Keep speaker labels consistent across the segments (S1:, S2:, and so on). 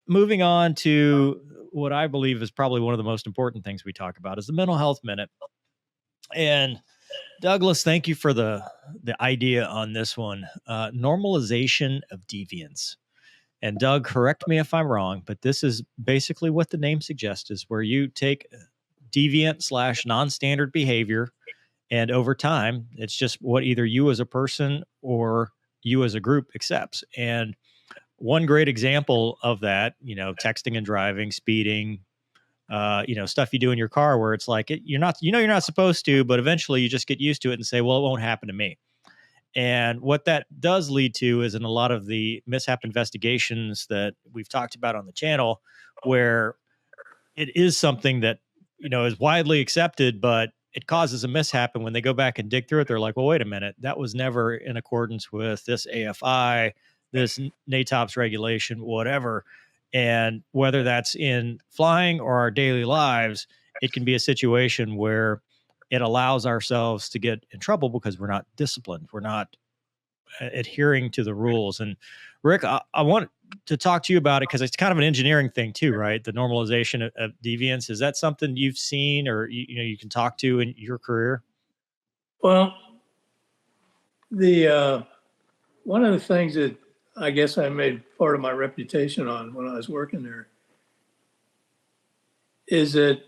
S1: moving on to what I believe is probably one of the most important things we talk about is the mental health minute. And Douglas, thank you for the idea on this one. Normalization of deviance. And Doug, correct me if I'm wrong, but this is basically what the name suggests is where you take deviant slash non-standard behavior, and over time, it's just what either you as a person or you as a group accepts. And one great example of that, texting and driving, speeding, stuff you do in your car where it's like you're not, you're not supposed to, but eventually you just get used to it and say, well, it won't happen to me. And what that does lead to is in a lot of the mishap investigations that we've talked about on the channel, where it is something that, is widely accepted, but it causes a mishap. And when they go back and dig through it, they're like, well, wait a minute, that was never in accordance with this AFI, this NATOPS regulation, whatever. And whether that's in flying or our daily lives, it can be a situation where it allows ourselves to get in trouble because we're not disciplined. We're not adhering to the rules. And Rick, I want to talk to you about it because it's kind of an engineering thing too, right? The normalization of deviance. Is that something you've seen or you can talk to in your career?
S2: Well, the one of the things that I guess I made part of my reputation on when I was working there is that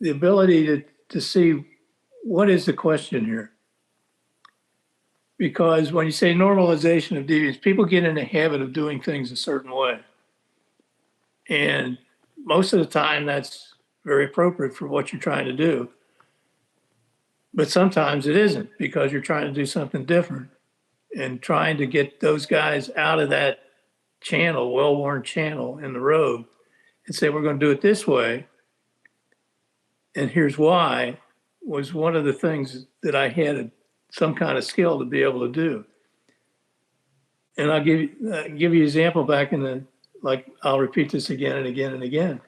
S2: the ability to see what is the question here. Because when you say normalization of deviance, people get in the habit of doing things a certain way. And most of the time, that's very appropriate for what you're trying to do. But sometimes it isn't because you're trying to do something different and trying to get those guys out of that channel, well-worn channel in the road and say, we're going to do it this way. And here's why was one of the things that I had some kind of skill to be able to do. And I'll give you an example back I'll repeat this again and again and again.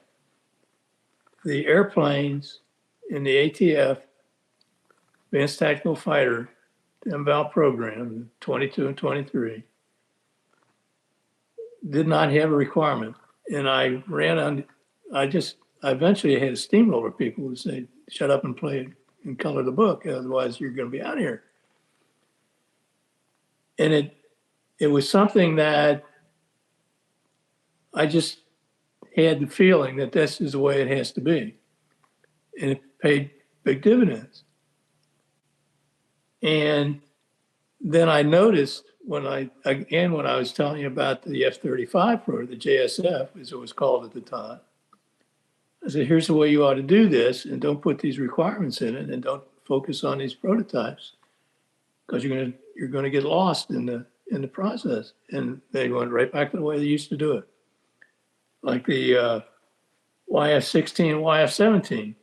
S2: The airplanes in the ATF, Advanced Tactical Fighter, the Abell program, 22 and 23, did not have a requirement. And I eventually had to steamroller people who say, shut up and play and color the book, otherwise you're going to be out of here. And it was something that I just had the feeling that this is the way it has to be. And it paid big dividends. And then I noticed when I was telling you about the F-35 program, the JSF, as it was called at the time, I said, here's the way you ought to do this, and don't put these requirements in it, and don't focus on these prototypes, because you're gonna get lost in the process. And they went right back to the way they used to do it, like the YF-16, YF-17.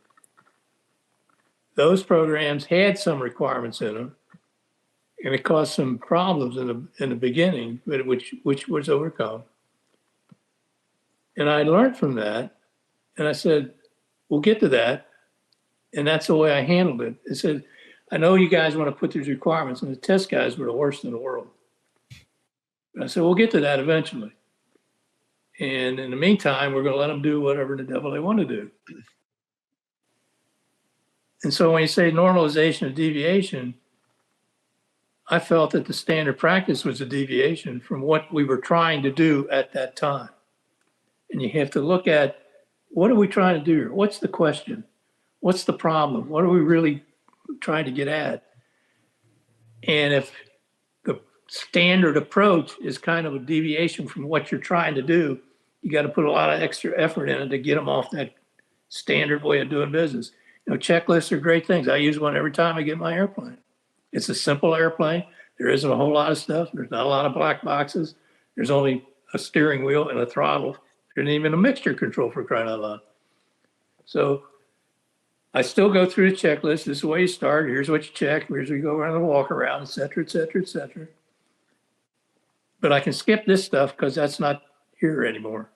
S2: Those programs had some requirements in them, and it caused some problems in the beginning, but which was overcome. And I learned from that, and I said, we'll get to that. And that's the way I handled it. I said, I know you guys want to put these requirements, and the test guys were the worst in the world. But I said, we'll get to that eventually. And in the meantime, we're going to let them do whatever the devil they want to do. And so when you say normalization of deviation, I felt that the standard practice was a deviation from what we were trying to do at that time. And you have to look at, what are we trying to do here? What's the question? What's the problem? What are we really trying to get at? And if the standard approach is kind of a deviation from what you're trying to do, you got to put a lot of extra effort in it to get them off that standard way of doing business. Checklists are great things. I use one every time I get my airplane. It's a simple airplane. There isn't a whole lot of stuff. There's not a lot of black boxes. There's only a steering wheel and a throttle. There isn't even a mixture control, for crying out loud. So I still go through the checklist. This is the way you start. Here's what you check. Here's where you go around and walk around, et cetera, et cetera, et cetera. But I can skip this stuff because that's not here anymore.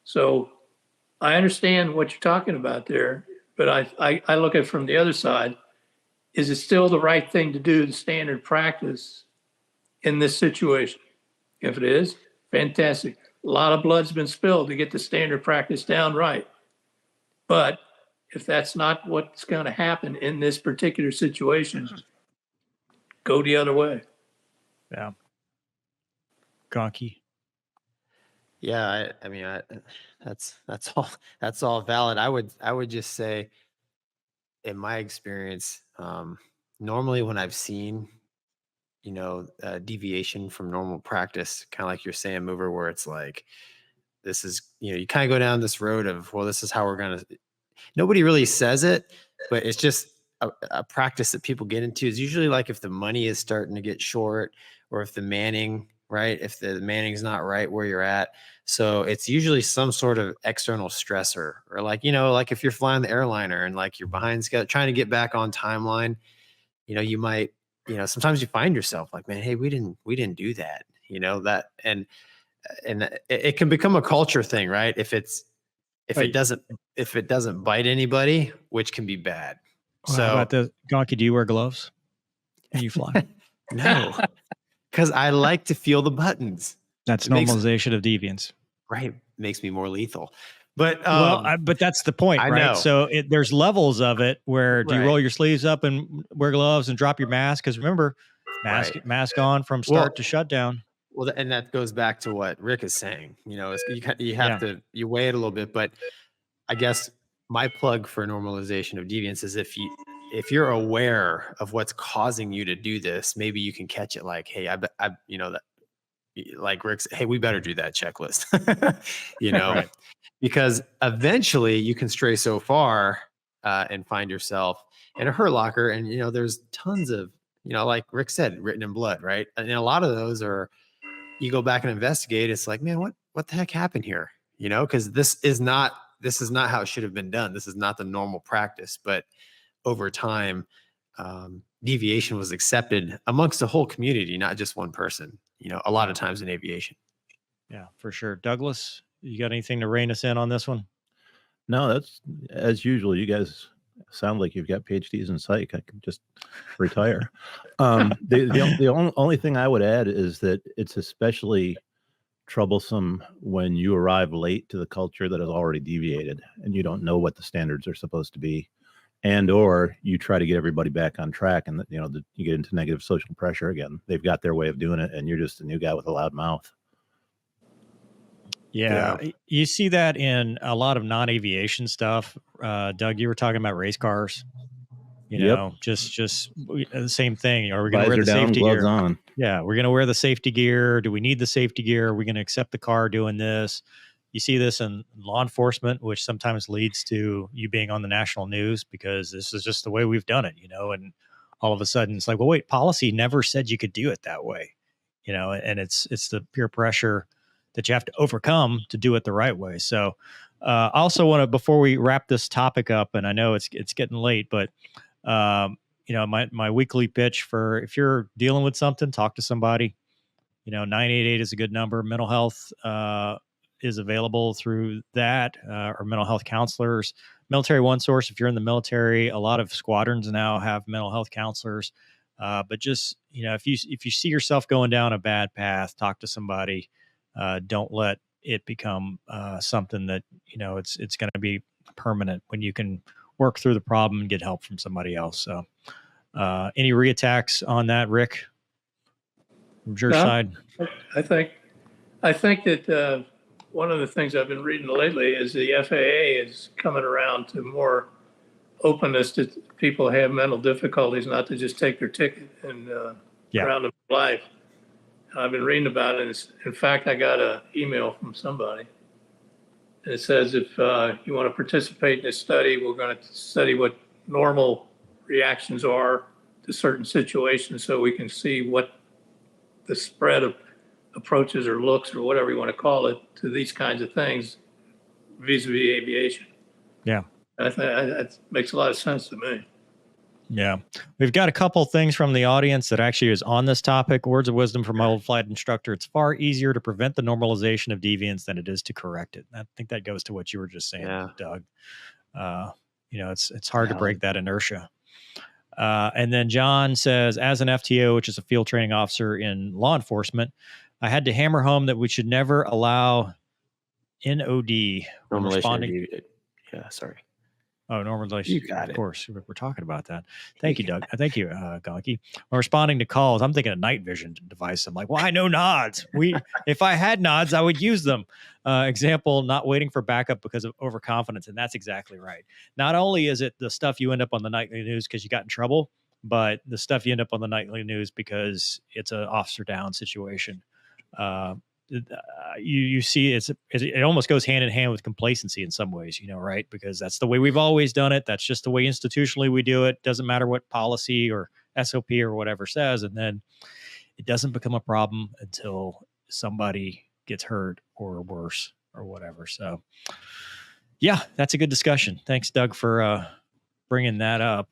S2: So I understand what you're talking about there, but I look at it from the other side. Is it still the right thing to do, the standard practice in this situation? If it is, fantastic. A lot of blood's been spilled to get the standard practice down right. But if that's not what's going to happen in this particular situation, go the other way.
S1: Yeah. Gonky.
S3: Yeah, I mean, that's all valid. I would just say, in my experience, normally when I've seen, deviation from normal practice, kind of like you're saying, Mover, where it's like, this is, you kind of go down this road of, well, this is how we're going to, nobody really says it, but it's just a practice that people get into. Is usually like if the money is starting to get short, or if the manning, right? If the manning's not right where you're at. So it's usually some sort of external stressor, or like, like if you're flying the airliner and like you're behind schedule, trying to get back on timeline, you might, sometimes you find yourself like, man, hey, we didn't do that, that, and it can become a culture thing, right? If
S1: Right.
S3: it doesn't bite anybody, which can be bad.
S1: Well,
S3: So
S1: how about the Gonky? Do you wear gloves when you fly?
S3: no, because I like to feel the buttons.
S1: That's normalization of deviance.
S3: Right. Makes me more lethal. But
S1: but that's the point,
S3: I
S1: right?
S3: know.
S1: So there's levels of it where do you
S3: Right.
S1: roll your sleeves up and wear gloves and drop your mask? Because remember, mask on from start to shutdown.
S3: Well, and that goes back to what Rick is saying. You have to weigh it a little bit. But I guess my plug for normalization of deviance is if you're aware of what's causing you to do this, maybe you can catch it. Like, hey, that, like Rick's, hey, we better do that checklist. Right. Because eventually you can stray so far and find yourself in a hurt locker, and there's tons of like Rick said, written in blood, right? And a lot of those are, you go back and investigate. It's like, man, what the heck happened here? Because this is not how it should have been done. This is not the normal practice. But over time, deviation was accepted amongst the whole community, not just one person. A lot of times in aviation.
S1: Yeah, for sure. Douglas, you got anything to rein us in on this one?
S4: No, that's as usual. You guys sound like you've got PhDs in psych. I could just retire. The only thing I would add is that it's especially troublesome when you arrive late to the culture that has already deviated and you don't know what the standards are supposed to be, and or you try to get everybody back on track, and you get into negative social pressure again. They've got their way of doing it, and you're just a new guy with a loud mouth.
S1: Yeah, you see that in a lot of non-aviation stuff. Doug, you were talking about race cars. Just the same thing. Are we going to wear the safety gear? On. Yeah, we're going to wear the safety gear. Do we need the safety gear? Are we going to accept the car doing this? You see this in law enforcement, which sometimes leads to you being on the national news because this is just the way we've done it, and all of a sudden it's like, well, wait, policy never said you could do it that way, and it's the peer pressure that you have to overcome to do it the right way. So I also want to, before we wrap this topic up, and I know it's getting late, but my weekly pitch for if you're dealing with something, talk to somebody. 988 is a good number. Mental health is available through that, or mental health counselors. Military One Source, if you're in the military, a lot of squadrons now have mental health counselors. But just, if you see yourself going down a bad path, talk to somebody. Don't let it become something that, it's going to be permanent when you can work through the problem and get help from somebody else. So any reattacks on that, Rick, from your side?
S2: I think that one of the things I've been reading lately is the FAA is coming around to more openness to people who have mental difficulties, not to just take their ticket and round them for life. I've been reading about it. In fact, I got an email from somebody. And it says, if you want to participate in this study, we're going to study what normal reactions are to certain situations so we can see what the spread of approaches or looks or whatever you want to call it to these kinds of things vis-a-vis aviation.
S1: Yeah.
S2: I think that makes a lot of sense to me.
S1: Yeah. We've got a couple things from the audience that actually is on this topic. Words of wisdom from my old flight instructor. It's far easier to prevent the normalization of deviance than it is to correct it. I think that goes to what you were just saying, Doug. It's hard to break that inertia. And then John says, as an FTO, which is a field training officer in law enforcement, I had to hammer home that we should never allow NOD when
S3: Normalization of
S1: responding.
S3: deviation. Yeah, sorry.
S1: Oh, normalization.
S3: You got
S1: of
S3: it.
S1: course, we're talking about that. Thank you, Doug. Thank you, Gonky. When responding to calls, I'm thinking a night vision device. I'm like, why no nods? If I had nods, I would use them. Example, not waiting for backup because of overconfidence, and that's exactly right. Not only is it the stuff you end up on the nightly news because you got in trouble, but the stuff you end up on the nightly news because it's an officer down situation. You see it almost goes hand in hand with complacency in some ways, right? Because that's the way we've always done it. That's just the way institutionally we do it. Doesn't matter what policy or SOP or whatever says. And then it doesn't become a problem until somebody gets hurt or worse or whatever. So yeah, that's a good discussion. Thanks, Doug, for bringing that up.